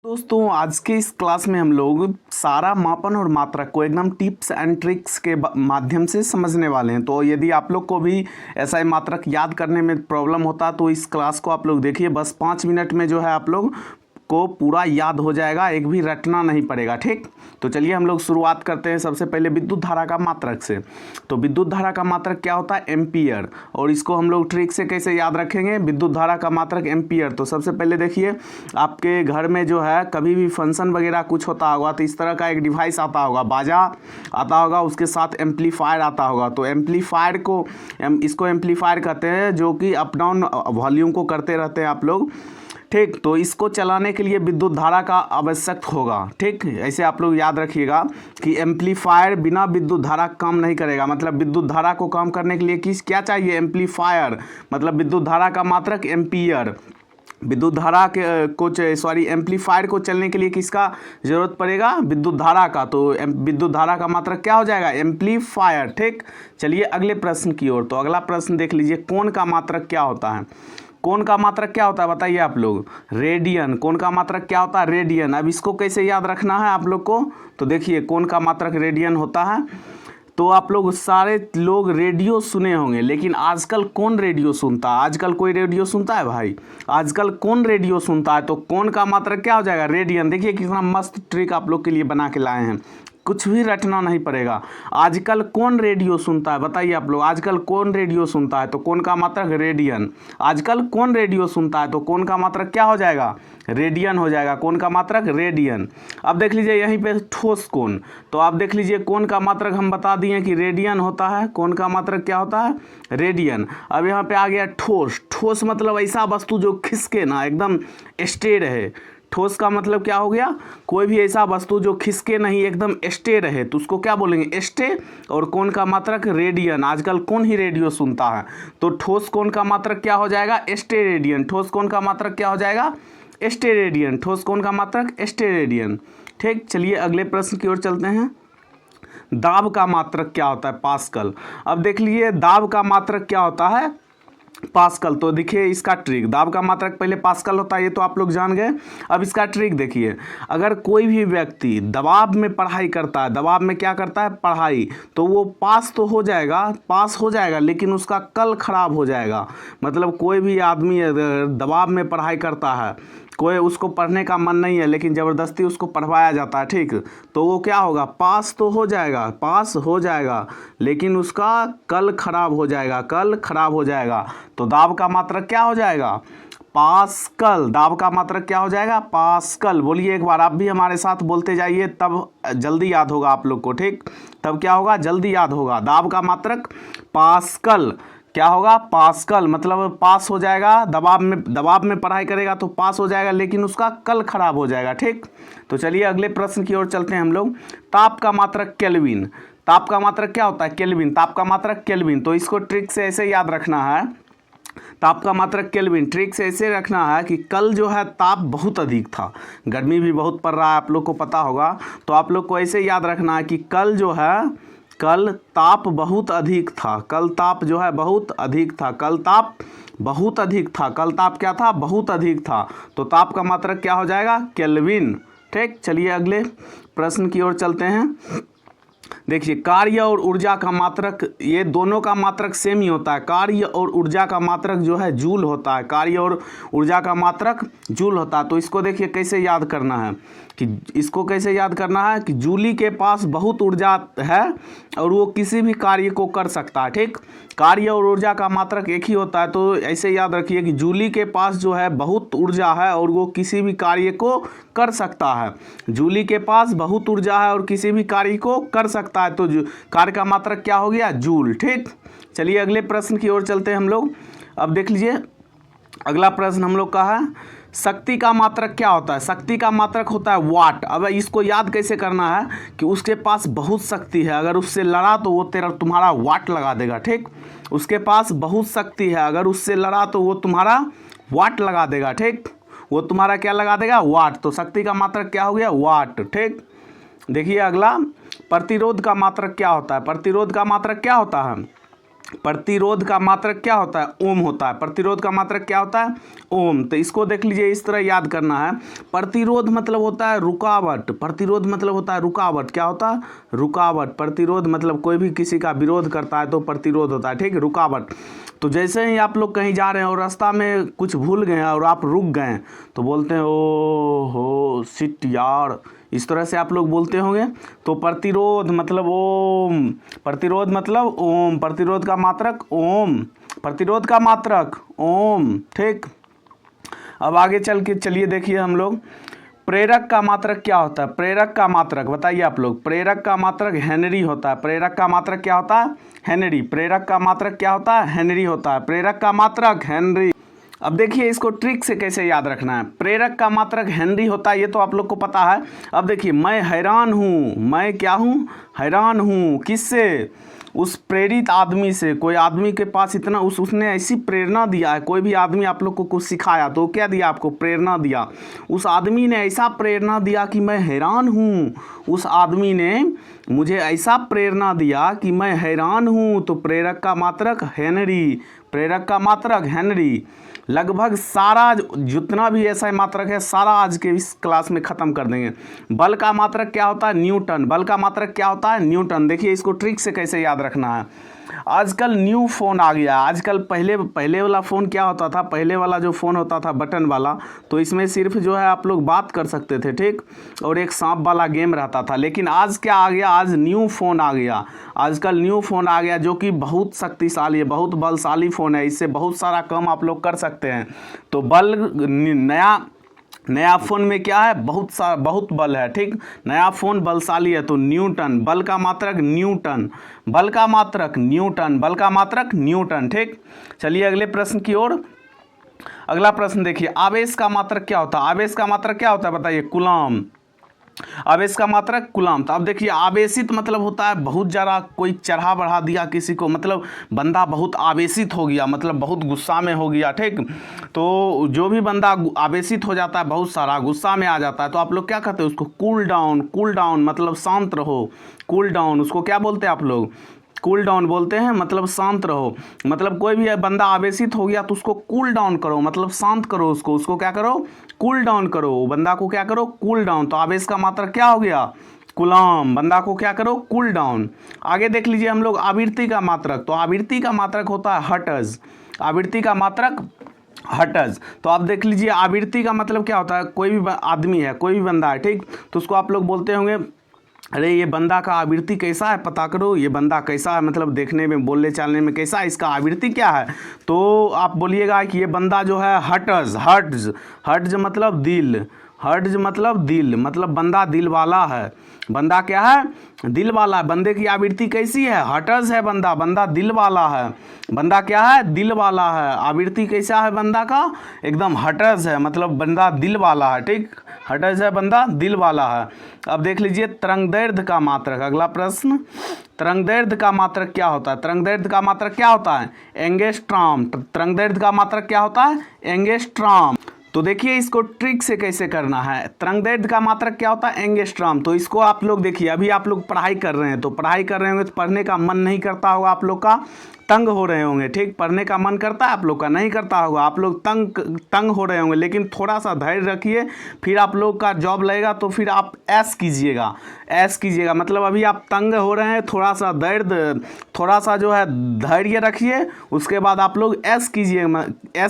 दोस्तों आज के इस क्लास में हम लोग सारा मापन और मात्रक को एकदम टिप्स एंड ट्रिक्स के माध्यम से समझने वाले हैं। तो यदि आप लोग को भी ऐसा ही मात्रक याद करने में प्रॉब्लम होता तो इस क्लास को आप लोग देखिए, बस 5 मिनट में जो है आप लोग को पूरा याद हो जाएगा, एक भी रटना नहीं पड़ेगा। ठीक, तो चलिए हम लोग शुरुआत करते हैं सबसे पहले विद्युत धारा का मात्रक से। तो विद्युत धारा का मात्रक क्या होता है? एम्पियर। और इसको हम लोग ट्रिक से कैसे याद रखेंगे? विद्युत धारा का मात्रक एम्पियर। तो सबसे पहले देखिए, आपके घर में जो है कभी भी फंक्शन वगैरह कुछ होता होगा तो इस तरह का एक डिवाइस आता होगा, बाजा आता होगा, उसके साथ एम्पलीफायर आता होगा। तो एम्पलीफायर को इसको एम्पलीफायर कहते हैं, जो कि अप डाउन वॉल्यूम को करते रहते हैं आप लोग। ठीक, तो इसको चलाने के लिए विद्युत धारा का आवश्यक होगा। ठीक, ऐसे आप लोग याद रखिएगा कि एम्पलीफायर बिना विद्युत धारा काम नहीं करेगा। मतलब विद्युत धारा को काम करने के लिए क्या चाहिए? एम्पलीफायर। मतलब विद्युत धारा का मात्रक एम्पियर। विद्युत धारा के एम्पलीफायर को चलने के लिए किसका जरूरत पड़ेगा? विद्युत धारा का। तो विद्युत धारा का मात्रक क्या हो जाएगा? एम्पलीफायर। ठीक, चलिए अगले प्रश्न की ओर। तो अगला प्रश्न देख लीजिए, कोण का मात्रक क्या होता है? कोण का मात्रक क्या होता है बताइए आप लोग? रेडियन। कोण का मात्रक क्या होता है? रेडियन। अब इसको कैसे याद रखना है आप लोग को? तो देखिए, कोण का मात्रक रेडियन होता है। तो आप लोग सारे लोग रेडियो सुने होंगे, लेकिन आजकल कौन रेडियो सुनता है? आजकल कोई रेडियो सुनता है भाई? आजकल कौन रेडियो सुनता है? तो कोण का मात्रक क्या हो जाएगा? रेडियन। देखिए कितना मस्त ट्रिक आप लोग के लिए बना के लाए हैं, कुछ भी रटना नहीं पड़ेगा। आजकल कौन रेडियो सुनता है बताइए आप लोग? आजकल कौन रेडियो सुनता है? तो कोण का मात्रक रेडियन। आजकल कौन रेडियो सुनता है? तो कोण का मात्रक क्या हो जाएगा? रेडियन हो जाएगा। कोण का मात्रक रेडियन। अब देख लीजिए यहीं पे ठोस कोण। तो आप देख लीजिए, कोण का मात्रक हम बता दिए कि रेडियन होता है। कोण का मात्रक क्या होता है? रेडियन। अब यहाँ पे आ गया ठोस। ठोस मतलब ऐसा वस्तु जो खिसके ना, एकदम स्टे रहे। ठोस का मतलब क्या हो गया? कोई भी ऐसा वस्तु जो खिसके नहीं, एकदम स्टे रहे, तो उसको क्या बोलेंगे? स्टे। और कोण का मात्रक रेडियन। आजकल कौन ही रेडियो सुनता है? तो ठोस कोण का मात्रक क्या हो जाएगा? Stay radian. ठोस कोण का मात्रक क्या हो जाएगा? Stay radian. ठोस कोण का मात्रक स्टे रेडियन। ठीक, चलिए अगले प्रश्न की ओर चलते हैं। दाब का मात्रक क्या होता है? पास्कल। अब देख लीजिए, दाब का मात्रक क्या होता है? पास्कल। तो देखिए इसका ट्रिक, दाब का मात्रक पहले पास्कल होता है, ये तो आप लोग जान गए। अब इसका ट्रिक देखिए, अगर कोई भी व्यक्ति दबाव में पढ़ाई करता है, दबाव में क्या करता है? पढ़ाई, तो वो पास तो हो जाएगा, पास हो जाएगा, लेकिन उसका कल खराब हो जाएगा। मतलब कोई भी आदमी अगर दबाव में पढ़ाई करता है, कोई उसको पढ़ने का मन नहीं है लेकिन ज़बरदस्ती उसको पढ़वाया जाता है, ठीक, तो वो क्या होगा? पास तो हो जाएगा, पास हो जाएगा, लेकिन उसका कल खराब हो जाएगा, कल खराब हो जाएगा। तो दाब का मात्रक क्या हो जाएगा? पास्कल। दाब का मात्रक क्या हो जाएगा? पास्कल। बोलिए एक बार, आप भी हमारे साथ बोलते जाइए, तब जल्दी याद होगा आप लोग को। ठीक, तब क्या होगा? जल्दी याद होगा। दाब का मात्रक पास्कल। क्या होगा? पास्कल। मतलब पास हो जाएगा, दबाव में पढ़ाई करेगा तो पास हो जाएगा, लेकिन उसका कल खराब हो जाएगा। ठीक, तो चलिए अगले प्रश्न की ओर चलते हैं हम लोग। ताप का मात्रक केल्विन। ताप का मात्रक क्या होता है? केल्विन। ताप का मात्रक केल्विन। तो इसको ट्रिक से ऐसे याद रखना है, ताप का मात्रक केल्विन। ट्रिक से ऐसे रखना है कि कल जो है ताप बहुत अधिक था, गर्मी भी बहुत पड़ रहा है, आप लोग को पता होगा। तो आप लोग को ऐसे याद रखना है कि कल जो है, कल ताप बहुत अधिक था। कल ताप जो है बहुत अधिक था। कल ताप बहुत अधिक था। कल ताप क्या था? बहुत अधिक था। तो ताप का मात्रक क्या हो जाएगा? केल्विन। ठीक, चलिए अगले प्रश्न की ओर चलते हैं। देखिए, कार्य और ऊर्जा का मात्रक, ये दोनों का मात्रक सेम ही होता है। कार्य और ऊर्जा का मात्रक जो है जूल होता है। कार्य और ऊर्जा का मात्रक जूल होता है। तो इसको देखिए कैसे याद करना है, कि इसको कैसे याद करना है कि जूली के पास बहुत ऊर्जा है और वो किसी भी कार्य को कर सकता है। ठीक, कार्य और ऊर्जा का मात्रक एक ही होता है। तो ऐसे याद रखिए कि जूली के पास जो है बहुत ऊर्जा है और वो किसी भी कार्य को कर सकता है। जूली के पास बहुत ऊर्जा है और किसी भी कार्य को कर सकता है। तो कार्य का मात्रक क्या हो गया? जूल। ठीक, चलिए अगले प्रश्न की ओर चलते हैं हम लोग। अब देख लीजिए, अगला प्रश्न हम लोग का है, शक्ति का मात्रक क्या होता है? शक्ति का मात्रक होता है वाट। अब इसको याद कैसे करना है कि उसके पास बहुत शक्ति है, अगर उससे लड़ा तो वो तुम्हारा वाट लगा देगा। ठीक, उसके पास बहुत शक्ति है, अगर उससे लड़ा तो वो तुम्हारा वाट लगा देगा। ठीक, वो तुम्हारा क्या लगा देगा? वाट। तो शक्ति का मात्रक क्या हो गया? वाट। ठीक, देखिए अगला, प्रतिरोध का मात्रक क्या होता है? प्रतिरोध का मात्रक क्या होता है? प्रतिरोध का मात्रक क्या होता है, ओम होता है। प्रतिरोध का मात्रक क्या होता है, ओम। तो इसको देख लीजिए, इस तरह याद करना है। प्रतिरोध मतलब होता है रुकावट, प्रतिरोध मतलब होता है रुकावट। क्या होता है, रुकावट। प्रतिरोध मतलब कोई भी किसी का विरोध करता है तो प्रतिरोध होता है, ठीक है, रुकावट। तो जैसे ही आप लोग कहीं जा रहे हैं और रास्ता में कुछ भूल गए और आप रुक गए तो बोलते हैं ओ हो शिट यार, इस तरह से आप लोग बोलते होंगे। तो प्रतिरोध मतलब ओम, प्रतिरोध मतलब ओम, प्रतिरोध का मात्रक ओम, प्रतिरोध का मात्रक ओम, ठीक। अब आगे चलिए देखिए हम लोग, प्रेरक का मात्रक क्या होता है, प्रेरक का मात्रक बताइए आप लोग। प्रेरक का मात्रक हेनरी होता है। प्रेरक का मात्रक क्या होता है, हेनरी। प्रेरक का मात्रक क्या होता है, हेनरी होता है। प्रेरक का मात्रक हेनरी। अब देखिए इसको ट्रिक से कैसे याद रखना है। प्रेरक का मात्रक हेनरी होता है, ये तो आप लोग को पता है। अब देखिए, मैं हैरान हूँ, मैं क्या हूँ, हैरान हूँ। किससे, उस प्रेरित आदमी से। कोई आदमी के पास इतना उसने ऐसी प्रेरणा दिया है, कोई भी आदमी आप लोग को कुछ सिखाया तो क्या दिया आपको, प्रेरणा दिया। उस आदमी ने ऐसा प्रेरणा दिया कि मैं हैरान हूँ। उस आदमी ने मुझे ऐसा प्रेरणा दिया कि मैं हैरान हूँ। तो प्रेरक का मात्रक हेनरी, प्रेरक का मात्रक हेनरी। लगभग सारा जितना भी ऐसा मात्रक है सारा आज के इस क्लास में ख़त्म कर देंगे। बल का मात्रक क्या होता है, न्यूटन। बल का मात्रक क्या होता है, न्यूटन। देखिए इसको ट्रिक से कैसे याद रखना है। आजकल न्यू फ़ोन आ गया। आजकल पहले वाला फ़ोन क्या होता था, पहले वाला जो फ़ोन होता था बटन वाला, तो इसमें सिर्फ जो है आप लोग बात कर सकते थे, ठीक, और एक सांप वाला गेम रहता था। लेकिन आज क्या आ गया, आज न्यू फ़ोन आ गया। आजकल न्यू फ़ोन आ गया जो कि बहुत शक्तिशाली है, बहुत बलशाली फ़ोन है। इससे बहुत सारा काम आप लोग कर सकते हैं। तो बल नया फ़ोन में क्या है, बहुत बल है, ठीक। नया फ़ोन बलशाली है तो न्यूटन। बल का मात्रक न्यूटन, बल का मात्रक न्यूटन, बल का मात्रक न्यूटन, ठीक। चलिए अगले प्रश्न की ओर। अगला प्रश्न देखिए, आवेश का मात्रक क्या होता है, आवेश का मात्रक क्या होता है बताइए, कूलम। आवेश का मात्रक कूलम। तो अब देखिए, आवेशित मतलब होता है बहुत ज़्यादा कोई चढ़ा बढ़ा दिया किसी को, मतलब बंदा बहुत आवेशित हो गया, मतलब बहुत गुस्सा में हो गया, ठीक। तो जो भी बंदा आवेशित हो जाता है, बहुत सारा गुस्सा में आ जाता है, तो आप लोग क्या कहते हैं उसको, कूल डाउन। कूल डाउन मतलब शांत रहो, कूल डाउन उसको क्या बोलते हैं आप लोग, कूल डाउन बोलते हैं, मतलब शांत रहो। मतलब कोई भी बंदा आवेशित हो गया तो उसको कूल डाउन करो, मतलब शांत करो उसको क्या करो, कूल डाउन करो। बंदा को क्या करो, कूल डाउन। तो आवेश का मात्रक क्या हो गया, कूलम। बंदा को क्या करो, कूल डाउन। आगे देख लीजिए हम लोग, आवृत्ति का मात्रक। तो आवृत्ति का मात्रक होता है हर्ट्ज। आवृत्ति का मात्रक हर्ट्ज। तो आप देख लीजिए, आवृत्ति का मतलब क्या होता है, कोई भी आदमी है, कोई भी बंदा है, ठीक, तो उसको आप लोग बोलते होंगे अरे ये बंदा का आवृत्ति कैसा है, पता करो ये बंदा कैसा है, मतलब देखने में, बोलने चालने में कैसा है, इसका आवृत्ति क्या है। तो आप बोलिएगा कि ये बंदा जो है हर्ट्ज। हर्ट्ज, हर्ट्ज मतलब दिल, हर्ट्ज मतलब दिल, मतलब बंदा दिल वाला है। बंदा क्या है, दिल वाला। बंदे की आवृत्ति कैसी है, हर्ट्ज है बंदा, बंदा दिल वाला है। बंदा क्या है, दिल वाला है। आवृत्ति कैसा है बंदा का, एकदम हर्ट्ज है, मतलब बंदा दिल वाला है, ठीक। हर्ट्ज है, बंदा दिल वाला है। अब देख लीजिए, तरंगदैर्ध्य का मात्रक। अगला प्रश्न, तरंगदैर्ध्य का मात्रक क्या होता है, तरंगदैर्ध्य का मात्रक क्या होता है, एंगस्ट्रॉम। तरंगदैर्ध्य का मात्रक क्या होता है, एंगस्ट्रॉम। तो देखिए इसको ट्रिक से कैसे करना है। तरंगदैर्ध्य का मात्रक क्या होता है, एंगस्ट्रॉम। तो इसको आप लोग देखिए, अभी आप लोग पढ़ाई कर रहे हैं, तो पढ़ाई कर रहे होंगे तो पढ़ने का मन नहीं करता होगा आप लोग का, तंग हो रहे होंगे, ठीक। पढ़ने का मन करता है आप लोग का, नहीं करता होगा, आप लोग तंग हो रहे होंगे। लेकिन थोड़ा सा धैर्य रखिए, फिर आप लोग का जॉब लगेगा तो फिर आप ऐश कीजिएगा, ऐश कीजिएगा। मतलब अभी आप तंग हो रहे हैं, थोड़ा सा थोड़ा सा जो है धैर्य रखिए, उसके बाद आप लोग ऐश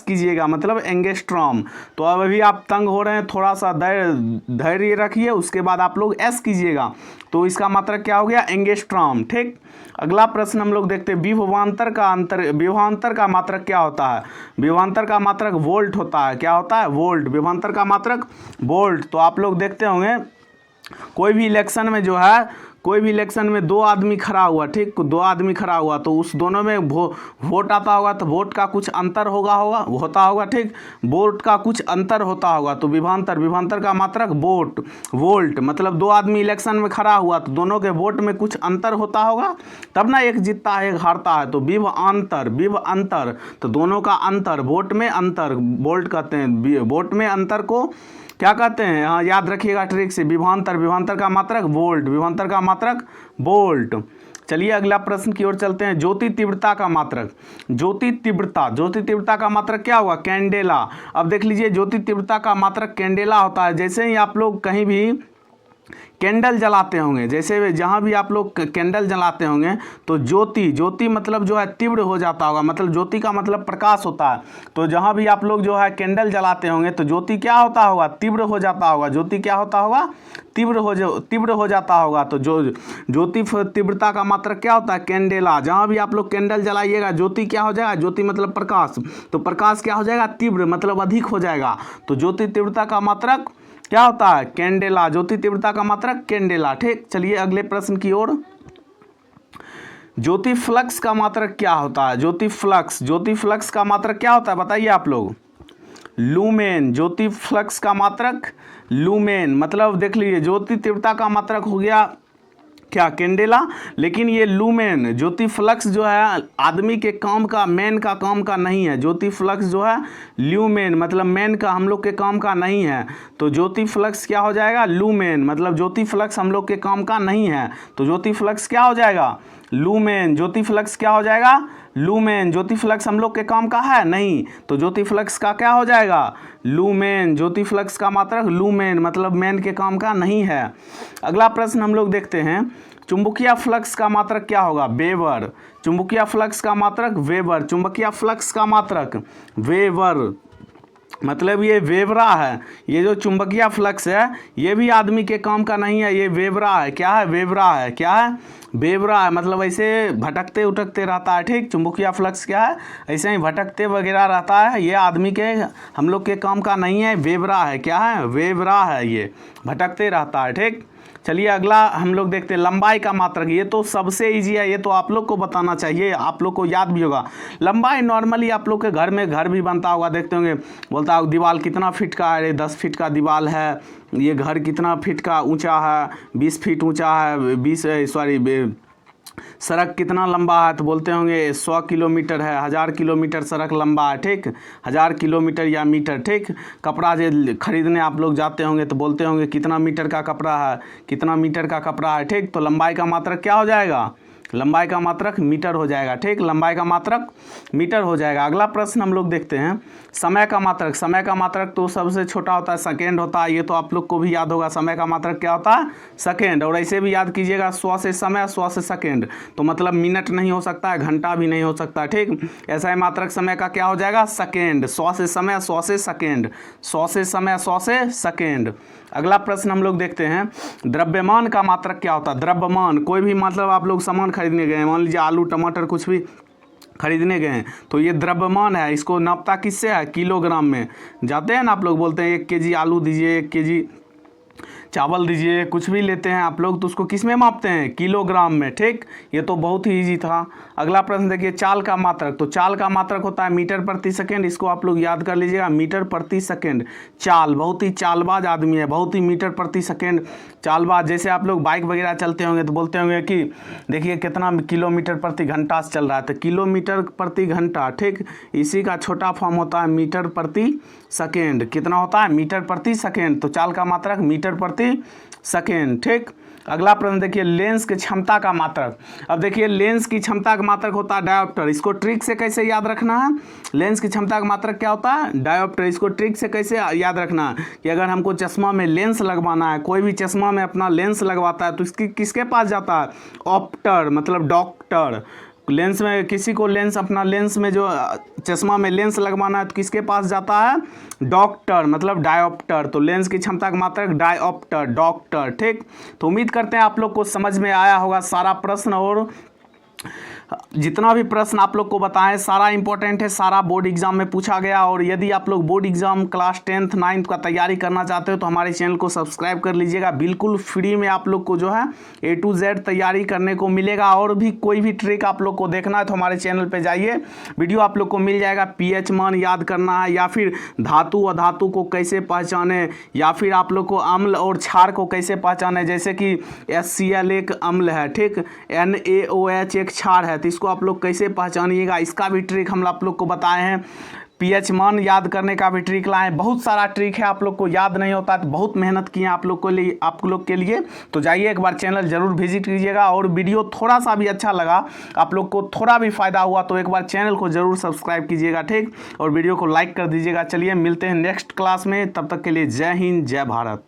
कीजिएगा, मतलब एंगस्ट्रॉम। तो अब अभी आप तंग हो रहे हैं, थोड़ा सा धैर्य रखिए, उसके बाद आप लोग ऐश कीजिएगा। तो इसका मात्रक क्या हो गया, एंगस्ट्रॉम, ठीक। अगला प्रश्न हम लोग देखते हैं, विभवांतर का मात्रक क्या होता है। विभवांतर का मात्रक वोल्ट होता है। क्या होता है, वोल्ट। विभवांतर का मात्रक वोल्ट। तो आप लोग देखते होंगे कोई भी इलेक्शन में जो है, कोई भी इलेक्शन में दो आदमी खड़ा हुआ, ठीक, दो आदमी खड़ा हुआ, तो उस दोनों में वोट आता होगा, तो वोट का कुछ अंतर होता होगा, ठीक, वोट का कुछ अंतर होता होगा। तो विभवांतर का मात्रक वोल्ट। मतलब दो आदमी इलेक्शन में खड़ा हुआ तो दोनों के वोट में कुछ अंतर होता होगा, तब ना एक जीतता है एक हारता है। तो विभवांतर, तो दोनों का अंतर, वोट में अंतर, वोल्ट कहते हैं। वोट में अंतर को क्या कहते हैं, हाँ याद रखिएगा ट्रिक से, विभवांतर का मात्रक वोल्ट, विभवांतर का मात्रक वोल्ट। चलिए अगला प्रश्न की ओर चलते हैं। ज्योति तीव्रता का मात्रक, ज्योति तीव्रता का मात्रक क्या होगा? कैंडेला। अब देख लीजिए ज्योति तीव्रता का मात्रक कैंडेला होता है। जैसे ही आप लोग कहीं भी कैंडल जलाते होंगे, जैसे जहाँ भी आप लोग कैंडल जलाते होंगे तो ज्योति मतलब जो है तीव्र हो जाता होगा, मतलब ज्योति का मतलब प्रकाश होता है। तो जहाँ भी आप लोग जो है कैंडल जलाते होंगे तो ज्योति क्या होता होगा? तीव्र हो जाता होगा। ज्योति क्या होता होगा? तीव्र हो जाता होगा। तो जो ज्योति तीव्रता का मात्रक क्या होता है? कैंडेला। जहाँ भी आप लोग कैंडल जलाइएगा ज्योति क्या हो जाएगा? ज्योति मतलब प्रकाश, तो प्रकाश क्या हो जाएगा? तीव्र मतलब अधिक हो जाएगा। तो ज्योति तीव्रता का मात्रक क्या होता है? कैंडेला। ज्योति तीव्रता का मात्रक कैंडेला। ठीक, चलिए अगले प्रश्न की ओर। ज्योति फ्लक्स का मात्रक क्या होता है? ज्योति फ्लक्स का मात्रक क्या होता है बताइए आप लोग? लूमेन। ज्योति फ्लक्स का मात्रक लूमेन। मतलब देख लीजिए ज्योति तीव्रता का मात्रक हो गया क्या? कैंडेला। लेकिन ये लूमेन ज्योति फ्लक्स जो है आदमी के काम का, मैन का काम का नहीं है। ज्योति फ्लक्स जो है ल्यूमेन मतलब मैन का, हम लोग के काम का नहीं है। तो ज्योति फ्लक्स क्या हो जाएगा? लूमेन। मतलब ज्योति फ्लक्स हम लोग के काम का नहीं है, तो ज्योति फ्लक्स क्या हो जाएगा? लूमेन। ज्योति फ्लक्स क्या हो जाएगा? लूमेन। ज्योति फ्लक्स हम लोग के काम का है नहीं, तो ज्योति फ्लक्स का क्या हो जाएगा? लूमेन। ज्योति फ्लक्स का मात्रक लूमेन मतलब मैन के काम का नहीं है। अगला प्रश्न हम लोग देखते हैं। चुंबकीय फ्लक्स का मात्रक क्या होगा? वेबर। चुंबकीय फ्लक्स का मात्रक वेबर। चुंबकीय फ्लक्स का मात्रक वेबर मतलब ये वेबरा है। ये जो चुंबकीय फ्लक्स है ये भी आदमी के काम का नहीं है, ये वेबरा है। क्या है? वेबरा है। क्या है? वेबरा है। मतलब ऐसे भटकते उटकते रहता है। ठीक, चुंबकीय फ्लक्स क्या है? ऐसे ही भटकते वगैरह रहता है। ये आदमी के, हम लोग के काम का नहीं है, वेबरा है। क्या है? वेबरा है, ये भटकते रहता है। ठीक, चलिए अगला हम लोग देखते हैं। लंबाई का मात्रक, ये तो सबसे इजी है, ये तो आप लोग को बताना चाहिए, आप लोग को याद भी होगा। लंबाई नॉर्मली आप लोग के घर भी बनता होगा, देखते होंगे, बोलता है दीवार कितना फीट का है? 10 फीट का दीवार है। ये घर कितना फीट का ऊंचा है? 20 फीट ऊंचा है। सड़क कितना लंबा है? तो बोलते होंगे 100 किलोमीटर है। 1000 किलोमीटर सड़क लंबा है। ठीक, 1000 किलोमीटर या मीटर। ठीक, कपड़ा जो खरीदने आप लोग जाते होंगे तो बोलते होंगे कितना मीटर का कपड़ा है, कितना मीटर का कपड़ा है। ठीक, तो लंबाई का मात्रक क्या हो जाएगा? लंबाई का मात्रक मीटर हो जाएगा। ठीक, लंबाई का मात्रक मीटर हो जाएगा। अगला प्रश्न हम लोग देखते हैं। समय का मात्रक, समय का मात्रक तो सबसे छोटा होता है, सेकेंड होता है। ये तो आप लोग को भी याद होगा, समय का मात्रक क्या होता है? सेकेंड। और ऐसे भी याद कीजिएगा, 100 से समय, 100 से सेकेंड, तो मतलब मिनट नहीं हो सकता है, घंटा भी नहीं हो सकता। ठीक, ऐसा ही मात्रक समय का क्या हो जाएगा? सेकेंड। 100 से समय, 100 से सेकेंड, 100 से समय, 100 से सेकेंड। अगला प्रश्न हम लोग देखते हैं। द्रव्यमान का मात्रक क्या होता है? द्रव्यमान, कोई भी मतलब आप लोग सामान खरीदने गए हैं, मान लीजिए आलू टमाटर कुछ भी खरीदने गए हैं, तो ये द्रव्यमान है। इसको नापता किससे है? किलोग्राम में। जाते हैं ना आप लोग, बोलते हैं 1 केजी आलू दीजिए, 1 केजी चावल दीजिए, कुछ भी लेते हैं आप लोग तो उसको किस में मापते हैं? किलोग्राम में। ठीक, ये तो बहुत ही इजी था। अगला प्रश्न देखिए। चाल का मात्रक, तो चाल का मात्रक होता है मीटर प्रति सेकेंड। इसको आप लोग याद कर लीजिएगा, मीटर प्रति सेकेंड। चाल, बहुत ही चालबाज आदमी है, बहुत ही मीटर प्रति सेकेंड चालबाज। जैसे आप लोग बाइक वगैरह चलते होंगे तो बोलते होंगे कि देखिए कितना किलोमीटर प्रति घंटा से चल रहा है, तो किलोमीटर प्रति घंटा। ठीक, इसी का छोटा फॉर्म होता है मीटर प्रति सेकेंड। कितना होता है? मीटर प्रति सेकेंड। तो चाल का मात्रक मीटर प्रति सेकेंड। ठीक, अगला प्रश्न देखिए। लेंस की क्षमता का मात्रक। अब देखिए लेंस की क्षमता का मात्रक होता है डायोप्टर। इसको ट्रिक से कैसे याद रखना है? लेंस की क्षमता का मात्रक क्या होता है? डायोप्टर। इसको ट्रिक से कैसे याद रखना है कि अगर हमको चश्मा में लेंस लगवाना है, कोई भी चश्मा में अपना लेंस लगवाता है तो इसकी किसके पास जाता है? ऑप्टर मतलब डॉक्टर। लेंस में किसी को लेंस, अपना लेंस में जो चश्मा में लेंस लगवाना है तो किसके पास जाता है? डॉक्टर मतलब डायोप्टर। तो लेंस की क्षमता का मात्रक डायोप्टर, डॉक्टर। ठीक, तो उम्मीद करते हैं आप लोग को समझ में आया होगा सारा प्रश्न, और जितना भी प्रश्न आप लोग को बताएं सारा इंपॉर्टेंट है, सारा बोर्ड एग्जाम में पूछा गया। और यदि आप लोग board exam class 10th 9th का तैयारी करना चाहते हो तो हमारे चैनल को सब्सक्राइब कर लीजिएगा। बिल्कुल फ्री में आप लोग को जो है A to Z तैयारी करने को मिलेगा। और भी कोई भी ट्रिक आप लोग को देखना है तो हमारे चैनल पे जाइए, वीडियो आप लोग को मिल जाएगा। pH मान याद करना है, या फिर धातु अधातु को कैसे पहचाने, या फिर आप लोग को अम्ल और क्षार को कैसे पहचाने। जैसे कि HCl एक अम्ल है, ठीक, NaOH एक क्षार है, तो इसको आप लोग कैसे पहचानिएगा, इसका भी ट्रिक हम आप लोग को बताए हैं। पीएच मान याद करने का भी ट्रिक लाएँ। बहुत सारा ट्रिक है, आप लोग को याद नहीं होता तो बहुत मेहनत किए आप लोग के लिए। तो जाइए एक बार चैनल ज़रूर विजिट कीजिएगा, और वीडियो थोड़ा सा भी अच्छा लगा, आप लोग को थोड़ा भी फ़ायदा हुआ तो एक बार चैनल को ज़रूर सब्सक्राइब कीजिएगा, ठीक, और वीडियो को लाइक कर दीजिएगा। चलिए मिलते हैं नेक्स्ट क्लास में, तब तक के लिए जय हिंद जय भारत।